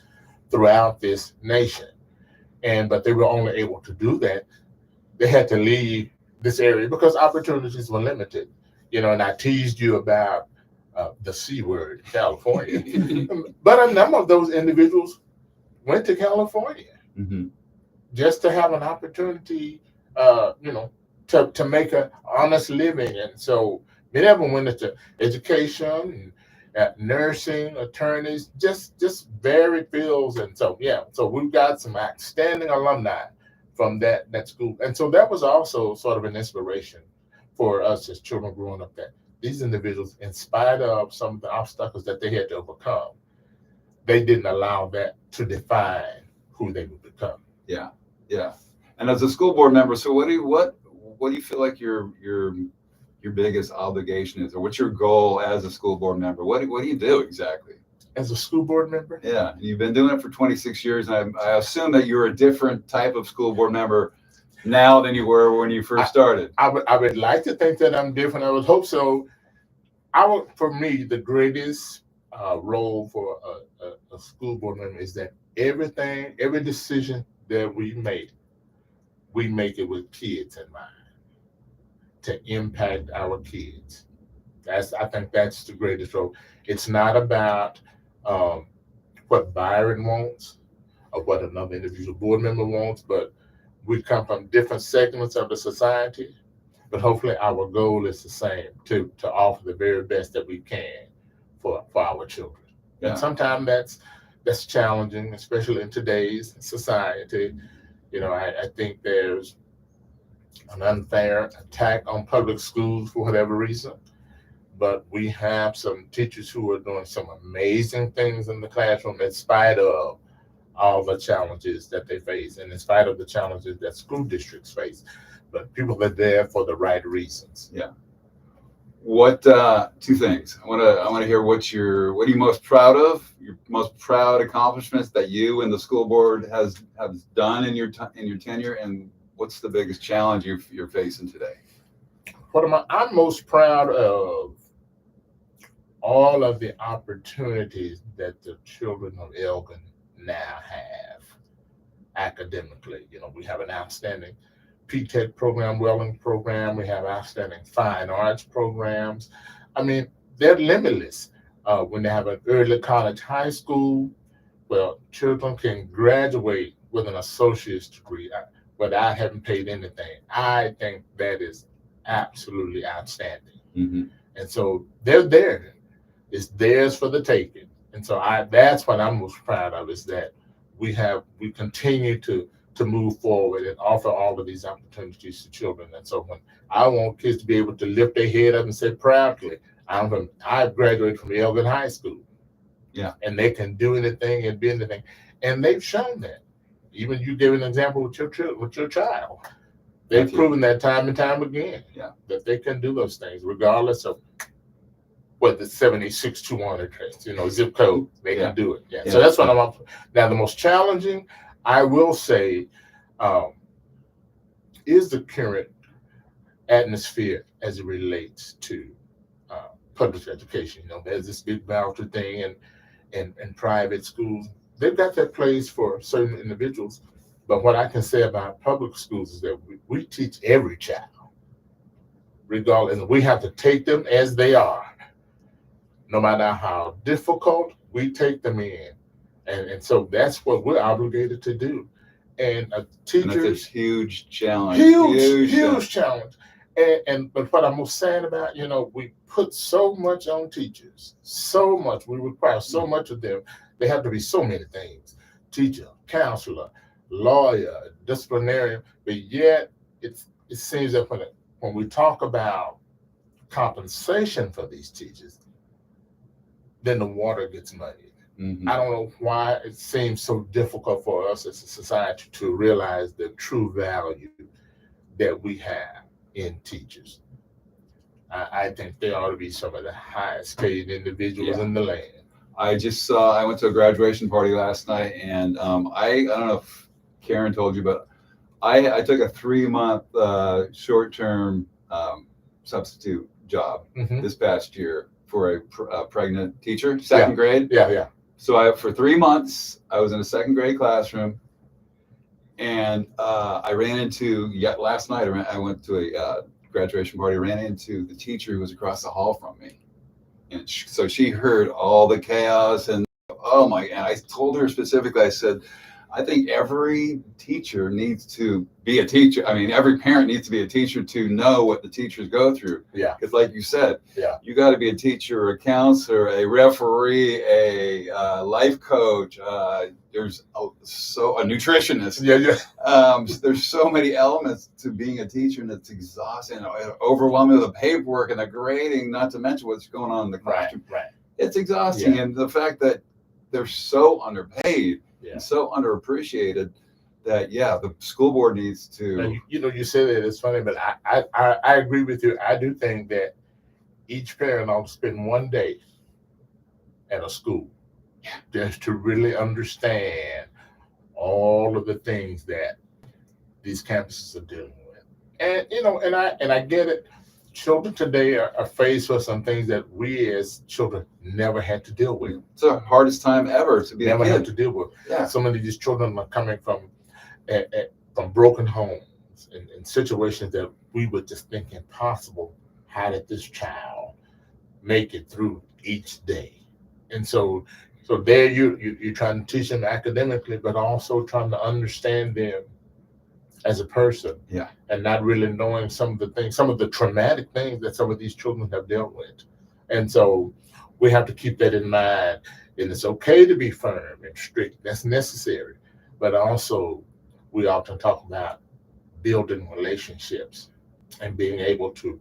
throughout this nation. But they were only able to do that. They had to leave this area because opportunities were limited. And I teased you about the C word, California. But a number of those individuals went to California Mm-hmm. just to have an opportunity, to make an honest living. And so many of them went into education, nursing, attorneys, just varied fields. And so, so we've got some outstanding alumni from that school. And so that was also sort of an inspiration for us as children growing up, that these individuals, in spite of some of the obstacles that they had to overcome, they didn't allow that to define who they would become. Yeah. And as a school board member, so what do you feel like your biggest obligation is, or what's your goal as a school board member? What do you do exactly? As a school board member? Yeah, you've been doing it for 26 years, and I assume that you're a different type of school board member now than you were when you first started. I would like to think that I'm different. I would hope so. For me, the greatest role for a school board member is that every decision that we make it with kids in mind, to impact our kids. I think that's the greatest role. It's not about what Byron wants of what another individual board member wants, but we come from different segments of the society. But hopefully our goal is the same, to offer the very best that we can for our children. Yeah. And sometimes that's challenging, especially in today's society. I think there's an unfair attack on public schools for whatever reason. But we have some teachers who are doing some amazing things in the classroom in spite of all the challenges that they face, and in spite of the challenges that school districts face. But people are there for the right reasons. Yeah. What two things? I want to hear what are you most proud of? Your most proud accomplishments that you and the school board have done in your tenure, and what's the biggest challenge you're facing today? I'm most proud of all of the opportunities that the children of Elgin now have academically. We have an outstanding P-TECH program, welding program. We have outstanding fine arts programs. I mean, they're limitless. When they have an early college high school, well, children can graduate with an associate's degree without having paid anything. I think that is absolutely outstanding. Mm-hmm. And so they're there. It's theirs for the taking. And so that's what I'm most proud of, is that we continue to move forward and offer all of these opportunities to children. And so when I want kids to be able to lift their head up and say proudly, I've graduated from Elgin High School. Yeah. And they can do anything and be anything. And they've shown that. Even you gave an example with your child. They've proven that time and time again. Yeah. That they can do those things regardless of what the 76200 zip code. They can do it. Yeah. So that's what I'm up for. Now, the most challenging, I will say, is the current atmosphere as it relates to public education. There's this big voucher thing, and private schools, they've got their place for certain individuals. But what I can say about public schools is that we teach every child, regardless, and we have to take them as they are. No matter how difficult, we take them in. And so that's what we're obligated to do. And a teacher, and that's a huge challenge. Huge challenge. But what I'm most sad about, we put so much on teachers, so much. We require so much of them. They have to be so many things: teacher, counselor, lawyer, disciplinarian. But yet, it seems that when we talk about compensation for these teachers, then the water gets muddied. Mm-hmm. I don't know why it seems so difficult for us as a society to realize the true value that we have in teachers. I think they ought to be some of the highest paid individuals in the land. I went to a graduation party last night, and I don't know if Karen told you, but I took a 3-month short-term substitute job this past year for a pregnant teacher, second grade. Yeah. So for 3 months, I was in a second grade classroom, and I ran into, last night I went to a graduation party, ran into the teacher who was across the hall from me. And so she heard all the chaos, and and I told her specifically, I said, I think every teacher needs to be a teacher. I mean, every parent needs to be a teacher to know what the teachers go through. Yeah. Because like you said, you got to be a teacher, a counselor, a referee, a life coach. There's a nutritionist. Yeah. There's so many elements to being a teacher, and it's exhausting, overwhelming with the paperwork and the grading, not to mention what's going on in the classroom. Right. It's exhausting. And the fact that they're so underpaid, and so underappreciated, that the school board needs to. And you say that it's funny, but I agree with you. I do think that each parent ought to spend one day at a school just to really understand all of the things that these campuses are dealing with. And I get it. Children today are faced with some things that we as children never had to deal with. It's the hardest time ever to be never a kid. had to deal with. Yeah. Some of these children are coming from broken homes and situations that we would just think impossible. How did this child make it through each day? And so So there you're trying to teach them academically, but also trying to understand them as a person. Yeah. And not really knowing some of the things, some of the traumatic things that some of these children have dealt with. And so we have to keep that in mind. And it's okay to be firm and strict. That's necessary. But also we often talk about building relationships and being able to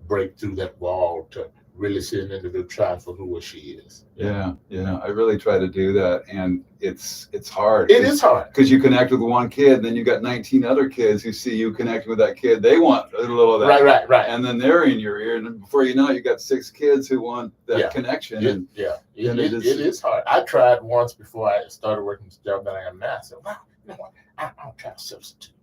break through that wall to really see an individual try for who or she is. Yeah. I really try to do that, and it's hard. It is hard because you connect with one kid, and then you got 19 other kids who see you connecting with that kid. They want a little of that, right, and then they're in your ear, and before you know it, you got 6 kids who want that Yeah. connection. It is hard. I tried once before I started working this job that I am now. I said, "Wow, you know what? I'll try to substitute.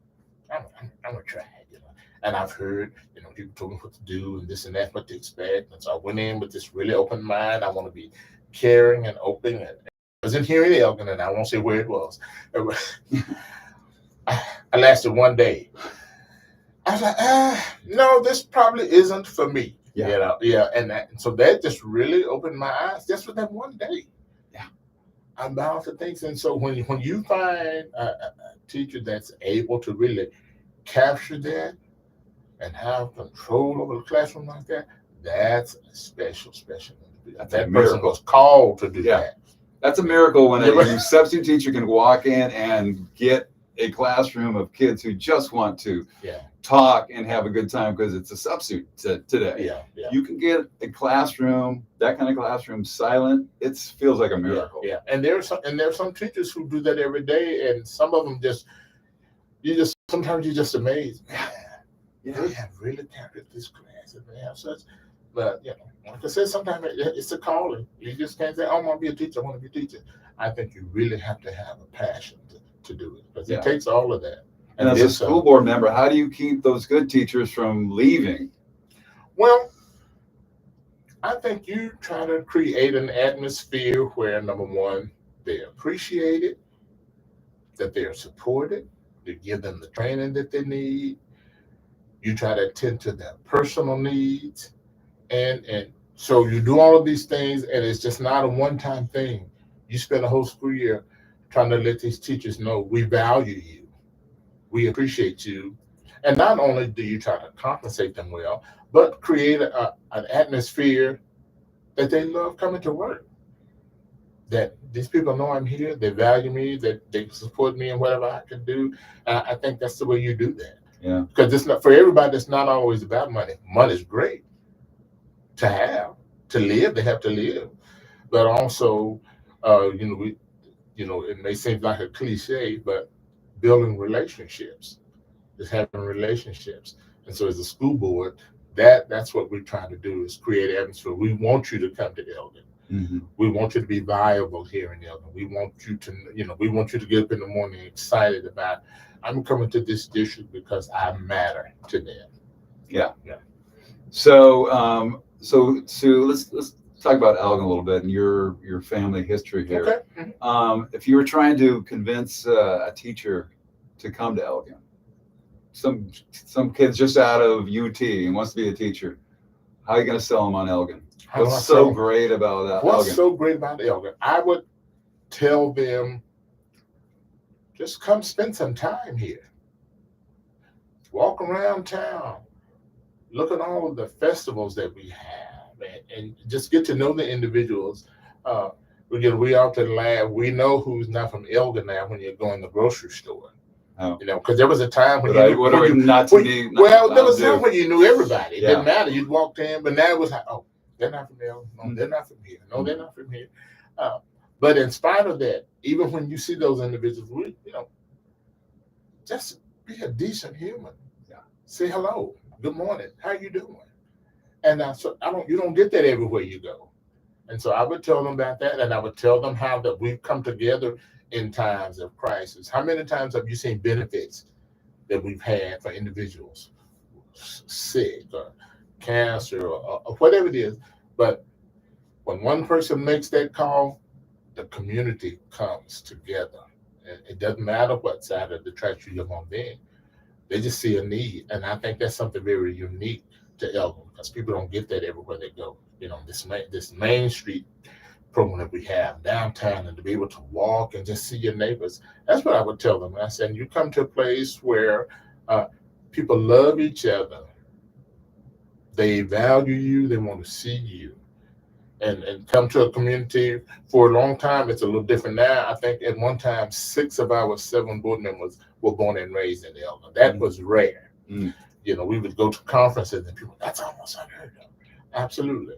I'm gonna try it, you know." And I've heard, you know, people told me what to do and this and that, what to expect. And so I went in with this really open mind. I want to be caring and open. And I was in here in Elgin, and I won't say where it was. I lasted one day. I was like, no, this probably isn't for me. Yeah. You know, and so that just really opened my eyes just for that one day. Yeah. About the things. And so when you find a teacher that's able to really capture that and have control over the classroom like that, that's a special. That's that a person miracle. was called to do Yeah. that. That's a miracle when a substitute teacher can walk in and get a classroom of kids who just want to talk and have a good time because it's a substitute today. Yeah. You can get a classroom, that kind of classroom, silent. It feels like a miracle. Yeah. And there's some teachers who do that every day, and some of them sometimes you're just amazed. Man, they have really captured this class, and they have such. But you know, like I said, sometimes it's a calling. You just can't say, "Oh, I want to be a teacher. I want to be a teacher." I think you really have to have a passion to do it, because it takes all of that. And as a school board member, how do you keep those good teachers from leaving? Well, I think you try to create an atmosphere where, number one, they're appreciated, that they're supported, you give them the training that they need. You try to attend to their personal needs. And so you do all of these things, and it's just not a one-time thing. You spend a whole school year trying to let these teachers know we value you, we appreciate you. And not only do you try to compensate them well, but create an atmosphere that they love coming to work. That these people know I'm here, they value me, that they support me in whatever I can do. I think that's the way you do that. Yeah. Because it's not for everybody. It's not always about money. Money's great to have, to live. They have to live, but also, it may seem like a cliche, but building relationships, just having relationships. And so, as a school board, that's what we're trying to do, is create an atmosphere. We want you to come to Elgin. Mm-hmm. We want you to be viable here in Elgin. We want you to, we want you to get up in the morning excited about, I'm coming to this district because I matter to them. Yeah. So, Sue, let's talk about Elgin a little bit and your family history here. Okay. Mm-hmm. If you were trying to convince a teacher to come to Elgin, some kid's just out of UT and wants to be a teacher, how are you going to sell them on Elgin? What's so great about Elgin? What's so great about Elgin? I would tell them, just come spend some time here. Walk around town. Look at all of the festivals that we have, and just get to know the individuals. We out to the lab. We know who's not from Elgin now when you go in the grocery store. Oh. Because there was a time when there was a time when you knew everybody. It didn't matter. You'd walk in, but now it was like, oh, they're not from Elgin. No, they're not from here. No, they're not from here. But in spite of that, even when you see those individuals, just be a decent human. Yeah. Say hello. Good morning. How you doing? And so you don't get that everywhere you go. And so I would tell them about that, and I would tell them how that we've come together in times of crisis. How many times have you seen benefits that we've had for individuals sick or cancer or whatever it is? But when one person makes that call, the community comes together. It doesn't matter what side of the tracks you live on then. They just see a need. And I think that's something very unique to Elgin, because people don't get that everywhere they go. This Main Street program that we have downtown, and to be able to walk and just see your neighbors. That's what I would tell them. I said, you come to a place where people love each other, they value you, they want to see you, and come to a community. For a long time, it's a little different now. I think at one time, 6 of our 7 board members were born and raised in Elgin. That was rare. You know, we would go to conferences and people, that's almost unheard of. Absolutely.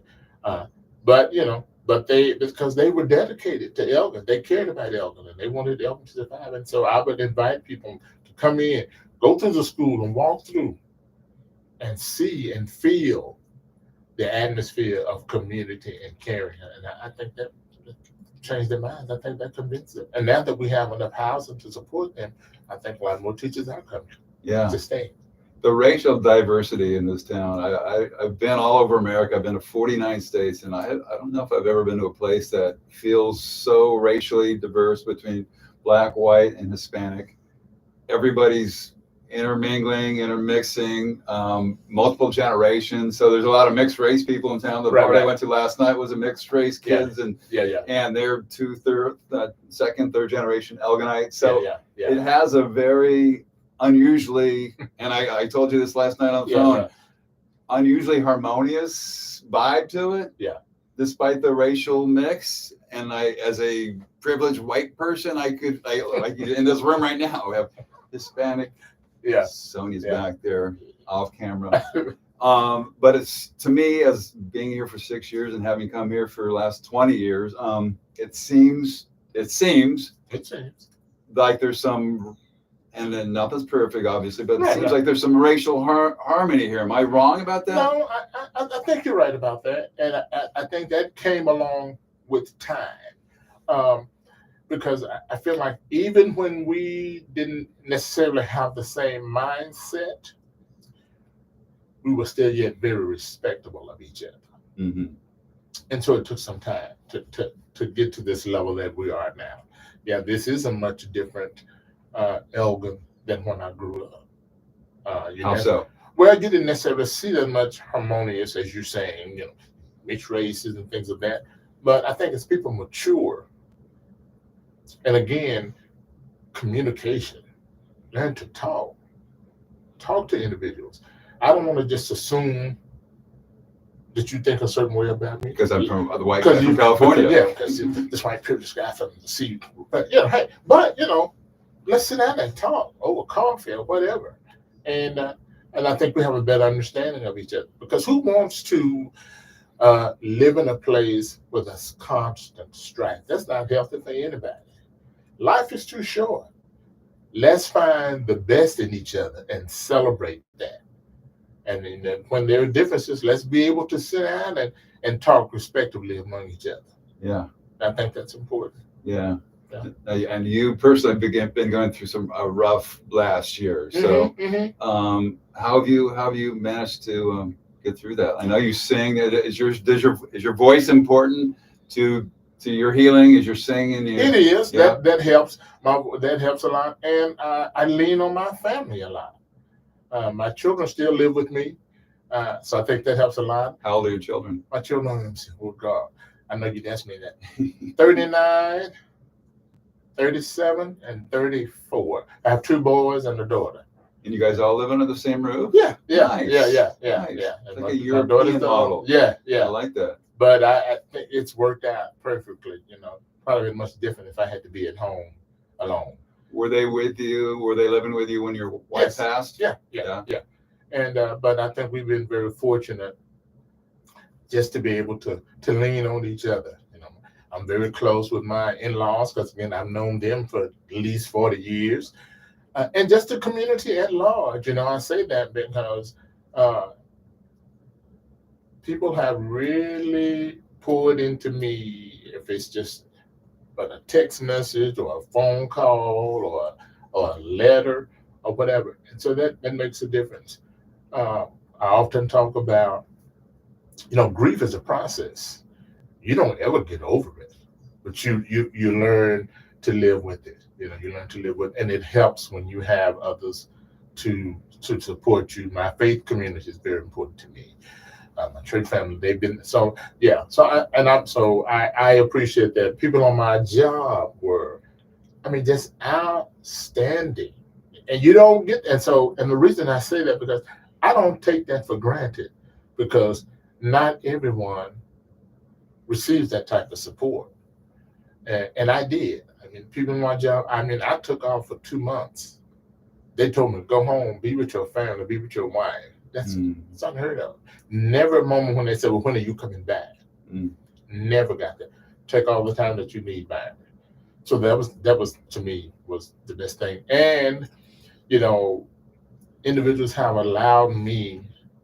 But, you know, because they were dedicated to Elgin, they cared about Elgin and they wanted Elgin to survive. And so I would invite people to come in, go through the school and walk through and see and feel the atmosphere of community and caring. And I think that changed their minds. I think that convinced them. And now that we have enough housing to support them, I think a lot more teachers are coming to stay. The racial diversity in this town, I've been all over America. I've been to 49 states, and I don't know if I've ever been to a place that feels so racially diverse between Black, white, and Hispanic. Everybody's intermixing, multiple generations. So there's a lot of mixed race people in town. The party I went to last night was a mixed race kids, and they're second, third generation Elginite. So it has a very unusually, and I told you this last night on the phone, unusually harmonious vibe to it. Despite the racial mix. And I, as a privileged white person, I could in this room right now have Hispanic. Sony's back there off camera. But it's, to me, as being here for 6 years and having come here for the last 20 years, it seems like there's some, and then nothing's perfect, obviously, but it seems like there's some racial harmony here. Am I wrong about that? No, I think you're right about that. And I think that came along with time. Because I feel like even when we didn't necessarily have the same mindset, we were still yet very respectable of each other. And so it took some time to get to this level that we are now. Yeah, this is a much different Elgin than when I grew up. How so? Well, you didn't necessarily see that much harmonious, as you're saying, you know, mixed races and things of that. But I think as people mature, and again, communication, learn to talk to individuals. I don't want to just assume that you think a certain way about me. Because I'm from the white guy from California. Yeah, because this white privileged guy from the sea. But, you know, hey, let's sit down and talk over coffee or whatever. And I think we have a better understanding of each other. Because who wants to live in a place with a constant strife? That's not healthy for anybody. Life is too short. Let's find the best in each other and celebrate that. And then when there are differences, let's be able to sit down and talk respectively among each other. Yeah. I think that's important. Yeah. And you personally been going through some rough last year. So how have you managed to get through that? I know you sing. Is your voice important to your healing? Is your singing? It is. That helps. That helps a lot. And I lean on my family a lot. My children still live with me, so I think that helps a lot. How old are your children? My children, oh God, I know you'd ask me that. 39, 37, and 34. I have 2 boys and a daughter. And you guys all live under the same roof? Yeah. Nice. Yeah. It's like a European model. Yeah. I like that. But I think it's worked out perfectly. You know, probably much different if I had to be at home alone. Were they with you? Were they living with you when your wife passed? Yeah. And but I think we've been very fortunate just to be able to lean on each other. You know, I'm very close with my in-laws because again I've known them for at least 40 years, and just the community at large. You know, I say that because people have really poured into me. If it's just but a text message or a phone call or a letter or whatever. And so that makes a difference. I often talk about, you know, grief is a process. You don't ever get over it, but you learn to live with it. You know, you learn to live with it, and it helps when you have others to support you. My faith community is very important to me. my church family, they've been so yeah. So I appreciate that. People on my job were, I mean, just outstanding, and you don't get. And the reason I say that because I don't take that for granted, because not everyone receives that type of support, and I did. I mean, people in my job. I mean, I took off for 2 months. They told me, go home, be with your family, be with your wife. That's unheard of. Never a moment when they said, well, when are you coming back? Never got that. Take all the time that you need back. So that was to me was the best thing. And you know, individuals have allowed me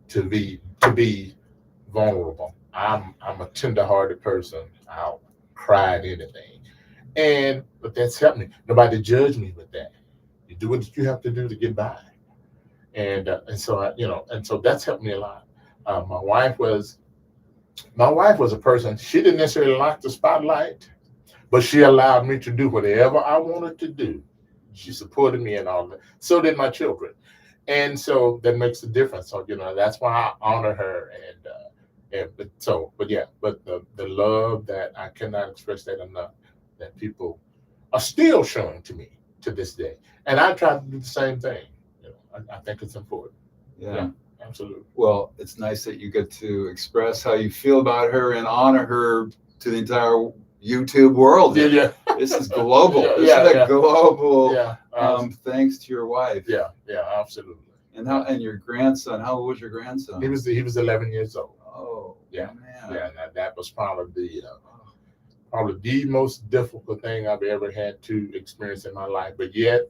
to be vulnerable. I'm a tender-hearted person. I'll cry at anything. But that's helped me. Nobody judged me with that. You do what you have to do to get by. And so that's helped me a lot. My wife was a person. She didn't necessarily like the spotlight, but she allowed me to do whatever I wanted to do. She supported me and all that. So did my children, and so that makes a difference. So that's why I honor her. But the love that I cannot express that enough, that people are still showing to me to this day, and I try to do the same thing. I think it's important. Yeah, absolutely. Well, it's nice that you get to express how you feel about her and honor her to the entire YouTube world. Yeah. This is global. This is a global. Thanks to your wife. Yeah, absolutely. And your grandson? How old was your grandson? He was 11 years old. Oh, yeah, man. Yeah. That was probably the most difficult thing I've ever had to experience in my life. But yet,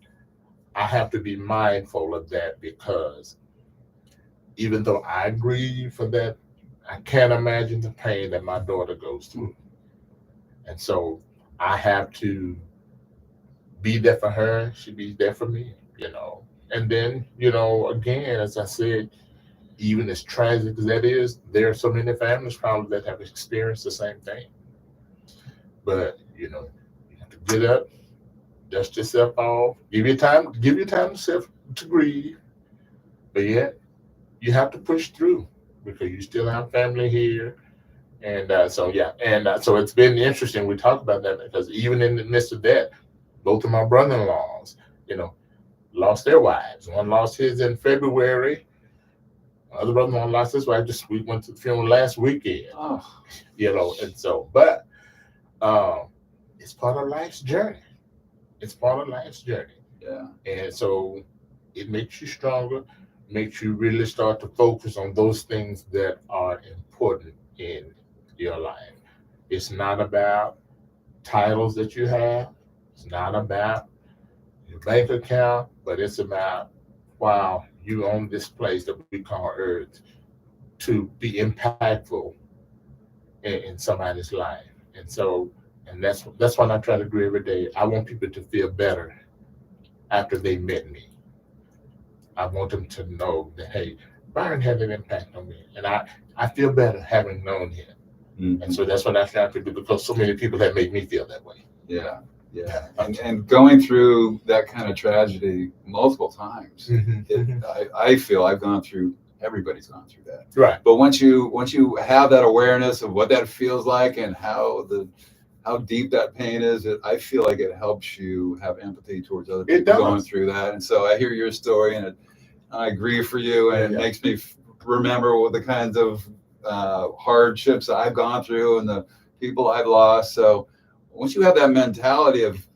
I have to be mindful of that, because even though I grieve for that, I can't imagine the pain that my daughter goes through. And so I have to be there for her. She be there for me, And then, again, as I said, even as tragic as that is, there are so many families probably that have experienced the same thing. But, you have to get up, dust yourself off, give you time to grieve. But yet, you have to push through, because you still have family here. And so it's been interesting. We talk about that because even in the midst of that, both of my brother-in-laws, lost their wives. One lost his in February. My other brother-in-law lost his wife. We went to the funeral last weekend. And so, but it's part of life's journey. Yeah. And so it makes you stronger, makes you really start to focus on those things that are important in your life. It's not about titles that you have. It's not about your bank account, but it's about, wow, you own this place that we call Earth, to be impactful in somebody's life. And that's what I try to do every day. I want people to feel better after they met me. I want them to know that, hey, Byron had an impact on me, and I feel better having known him. Mm-hmm. And so that's what I try to do, because so many people have made me feel that way. Yeah. And going through that kind of tragedy multiple times, I feel everybody's gone through that. Right. But once you have that awareness of what that feels like and how deep that pain is, I feel like it helps you have empathy towards other people going through that. And so I hear your story, and I grieve for you, and it makes me remember what the kinds of hardships I've gone through and the people I've lost. So once you have that mentality of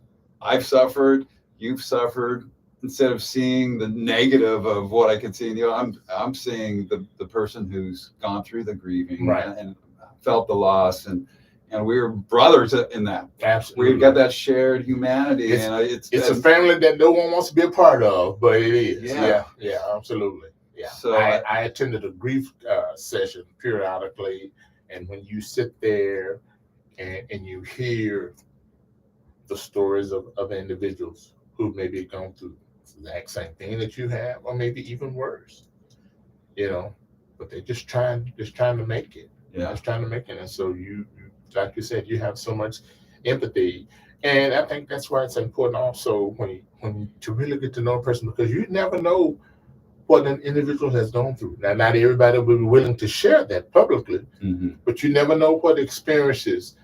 I've suffered, you've suffered, instead of seeing the negative of what I can see in you, I'm seeing the person who's gone through the grieving and felt the loss, and we're brothers in that. Absolutely. We've got that shared humanity. It's a family that no one wants to be a part of, but it is. Yeah, absolutely. Yeah. So I attended a grief session periodically, and when you sit there and you hear the stories of individuals who maybe gone through the exact same thing that you have, or maybe even worse, but they're just trying to make it. Just trying to make it. And so you, like you said, you have so much empathy. And I think that's why it's important also when to really get to know a person, because you never know what an individual has gone through. Now, not everybody will be willing to share that publicly, but you never know what experiences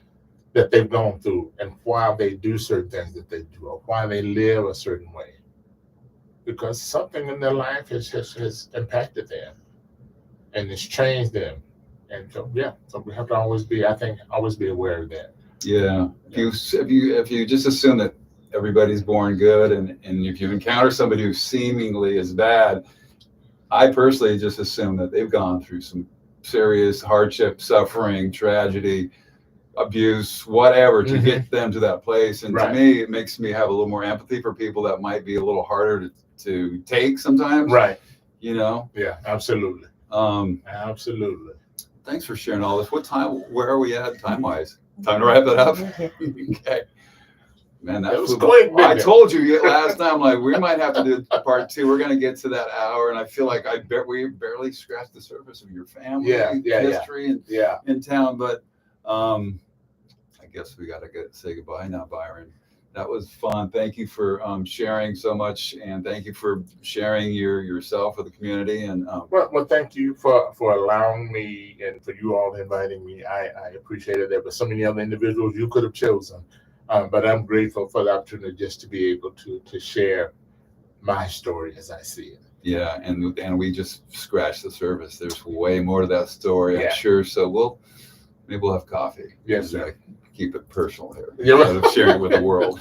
that they've gone through and why they do certain things that they do, or why they live a certain way. Because something in their life has impacted them and it's changed them. And so, so we have to always be aware of that. Yeah. If you just assume that everybody's born good, and if you encounter somebody who seemingly is bad, I personally just assume that they've gone through some serious hardship, suffering, tragedy, abuse, whatever, to get them to that place. And to me, it makes me have a little more empathy for people that might be a little harder to take sometimes. Right. You know? Yeah, absolutely. Absolutely. Thanks for sharing all this. Where are we at time-wise? Time to wrap it up? Okay. Man, that was quick. I told you last time, like, we might have to do part 2. We're going to get to that hour, and I feel like we barely scratched the surface of your family history in town. But I guess we got to say goodbye now, Byron. That was fun. Thank you for sharing so much, and thank you for sharing yourself with the community. And well, thank you for allowing me and for you all inviting me. I appreciated that. But so many other individuals you could have chosen. But I'm grateful for the opportunity just to be able to share my story as I see it. Yeah, and we just scratched the surface. There's way more to that story, I'm sure. So maybe we'll have coffee. Yes, sir. Keep it personal here instead of sharing it with the world.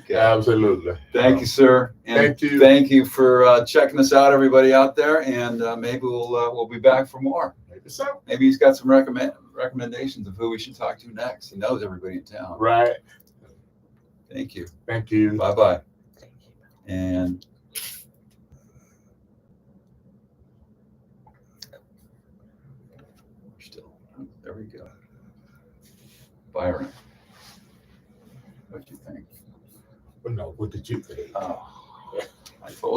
Okay. Absolutely. Thank you, sir. And thank you. Thank you for checking us out, everybody out there. And maybe we'll be back for more. Maybe so. Maybe he's got some recommendations of who we should talk to next. He knows everybody in town. Right. Thank you. Thank you. Bye-bye. And we're still, there we go. Byron, what do you think? Well, no, what did you think? Oh, I told you.